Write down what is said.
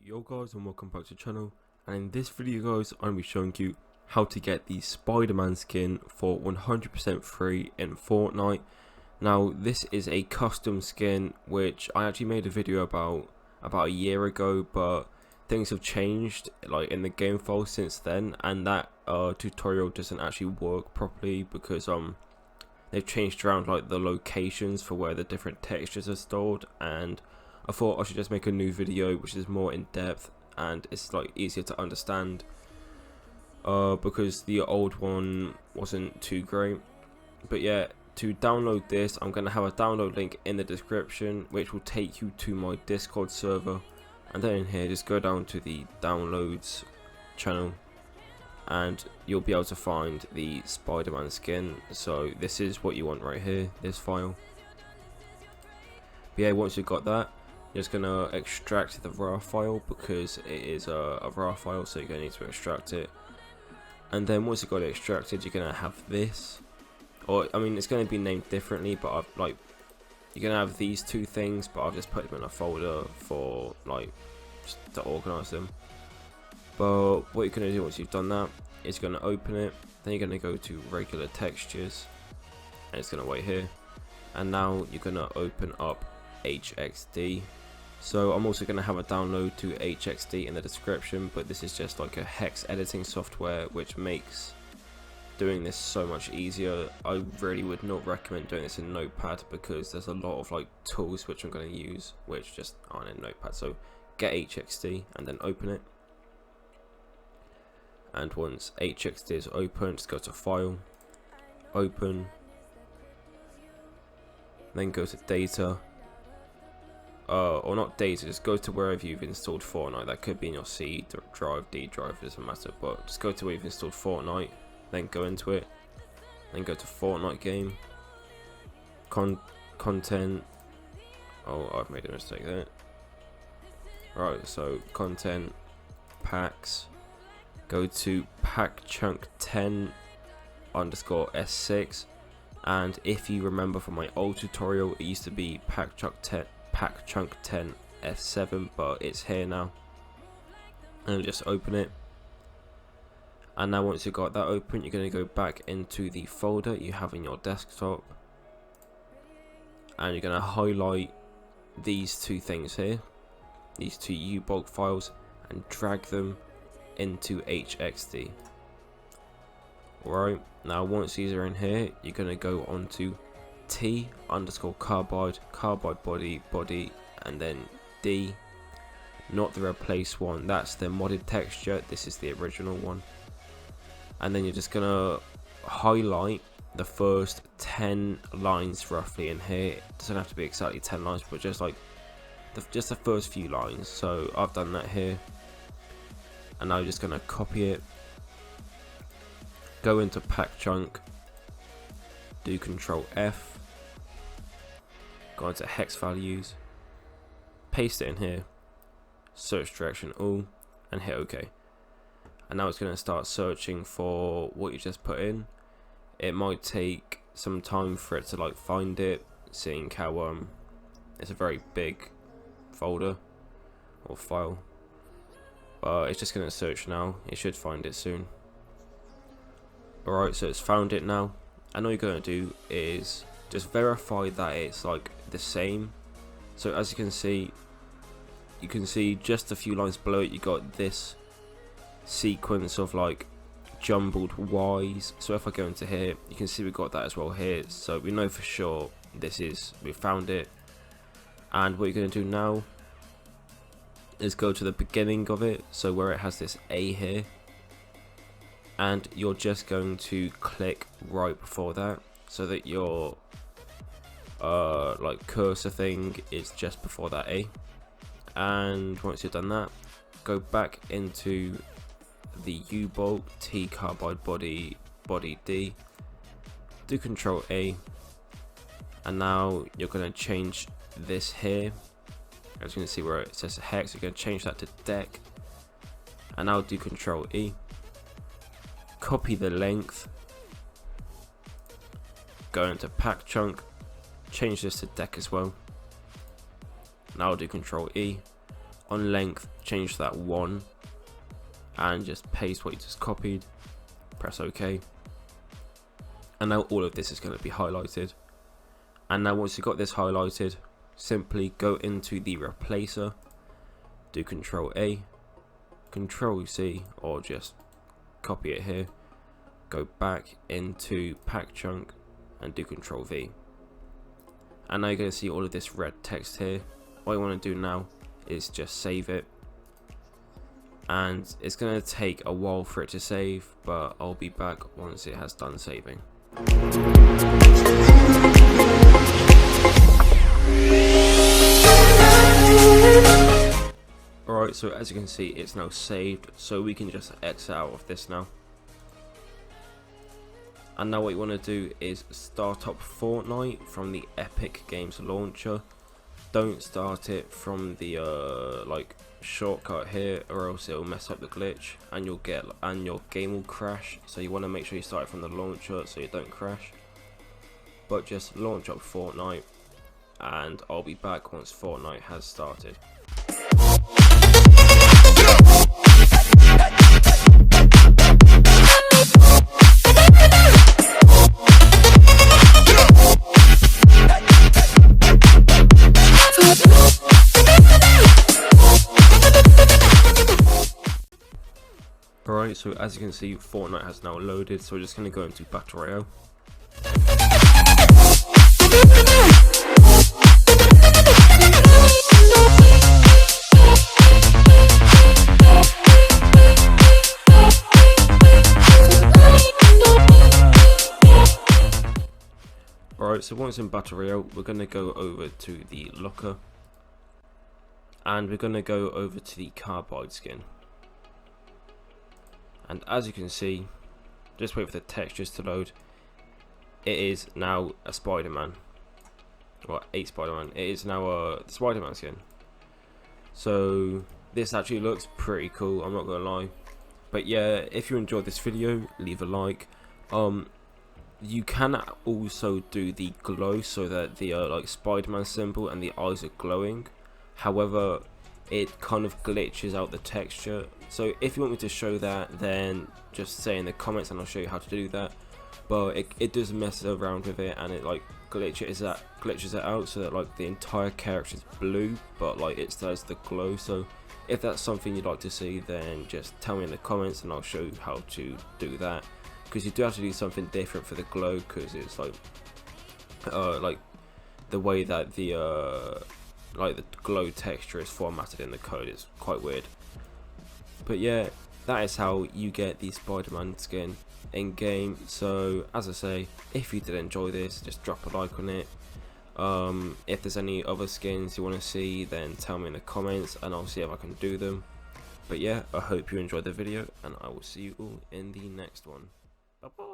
Yo guys, and welcome back to the channel. And in this video guys, I'm going to be showing you how to get the Spider-Man skin for 100% free in Fortnite. Now this is a custom skin which I actually made a video about a year ago, but things have changed like in the game file since then, and that tutorial doesn't actually work properly because they've changed around like the locations for where the different textures are stored, and I thought I should just make a new video which is more in depth and it's like easier to understand because the old one wasn't too great. But yeah, to download this, I'm going to have a download link in the description which will take you to my Discord server, and then in here just go down to the downloads channel and you'll be able to find the Spider-Man skin. So this is what you want right here, this file. But yeah, once you've got that, you're just going to extract the RAR file because it is a RAR file, so you're going to need to extract it. And then once you've got it extracted, you're going to have this, or I mean it's going to be named differently, but I've like, you're going to have these two things, but I've just put them in a folder for like just to organize them. But what you're going to do once you've done that is going to open it, then you're going to go to regular textures and it's going to wait here, and now you're going to open up HXD. So I'm also going to have a download to HXD in the description, but this is just like a hex editing software which makes doing this so much easier. I really would not recommend doing this in Notepad because there's a lot of like tools which I'm going to use which just aren't in Notepad. So get HXD and then open it, and once HXD is open, just go to File, Open, then go to Data, or not data, just go to wherever you've installed Fortnite. That could be in your C drive, D drive, it doesn't matter, but just go to where you've installed Fortnite, then go into it, then go to Fortnite game, content, oh I've made a mistake there. Right, so content, packs, go to pack chunk 10 underscore S6, and if you remember from my old tutorial, it used to be pack chunk 10 F7, but it's here now. And just open it, and now once you've got that open, you're going to go back into the folder you have in your desktop, and you're going to highlight these two things here, these two U-bulk files, and drag them into HXD. Alright, now once these are in here, you're going to go onto T underscore carbide body, and then D, not the replace one, that's the modded texture, this is the original one. And then you're just gonna highlight the first 10 lines roughly in here. It doesn't have to be exactly 10 lines, but just like just the first few lines. So I've done that here, and now you're just gonna copy it, go into pack chunk, do Control F, go into hex values, paste it in here, search direction all, and hit OK. And now it's going to start searching for what you just put in. It might take some time for it to like find it, seeing how it's a very big folder or file, but it's just going to search now. It should find it soon. Alright, so it's found it now, and all you're going to do is just verify that it's like the same. So as you can see just a few lines below it, you got this sequence of like jumbled Y's. So if I go into here, you can see we've got that as well here, so we know for sure we found it. And what you're going to do now is go to the beginning of it, so where it has this A here, and you're just going to click right before that so that your like cursor thing is just before that A. And once you've done that, go back into the U-bulk T carbide body D, do Control A, and now you're going to change this here. As you can see where it says hex, you're going to change that to deck, and now do Control E, copy the length, go into pack chunk, change this to deck as well. Now I'll do Control E. on length, change that 1 and just paste what you just copied, press OK, and now all of this is going to be highlighted. And now once you've got this highlighted, simply go into the replacer, do Control A, Control C, or just copy it here, go back into pack chunk and do Control V. And now you're going to see all of this red text here. What you want to do now is just save it, and it's going to take a while for it to save, but I'll be back once it has done saving. Alright, so as you can see, it's now saved, so we can just exit out of this now. And now what you want to do is start up Fortnite from the Epic Games launcher. Don't start it from the like shortcut here, or else it will mess up the glitch and your game will crash. So you want to make sure you start it from the launcher so you don't crash. But just launch up Fortnite, and I'll be back once Fortnite has started. Alright, so as you can see, Fortnite has now loaded, so we're just going to go into Battle Royale. Alright, so once in Battle Royale, we're going to go over to the locker, and we're going to go over to the carbide skin. And as you can see, just wait for the textures to load, it is now a Spider-Man, or a Spider-Man. It is now a Spider-Man skin. So this actually looks pretty cool, I'm not gonna lie. But yeah, if you enjoyed this video, leave a like. You can also do the glow so that the like Spider-Man symbol and the eyes are glowing. However, it kind of glitches out the texture. So if you want me to show that, then just say in the comments and I'll show you how to do that. But it does mess around with it, and it like glitches it out so that like the entire character is blue, but like it still has the glow. So if that's something you'd like to see, then just tell me in the comments and I'll show you how to do that. Because you do have to do something different for the glow, because it's like the way that the glow texture is formatted in the code is quite weird. But yeah, that is how you get the Spider-Man skin in game. So as I say, if you did enjoy this, just drop a like on it. If there's any other skins you want to see, then tell me in the comments and I'll see if I can do them. But yeah, I hope you enjoyed the video, and I will see you all in the next one. Bye bye.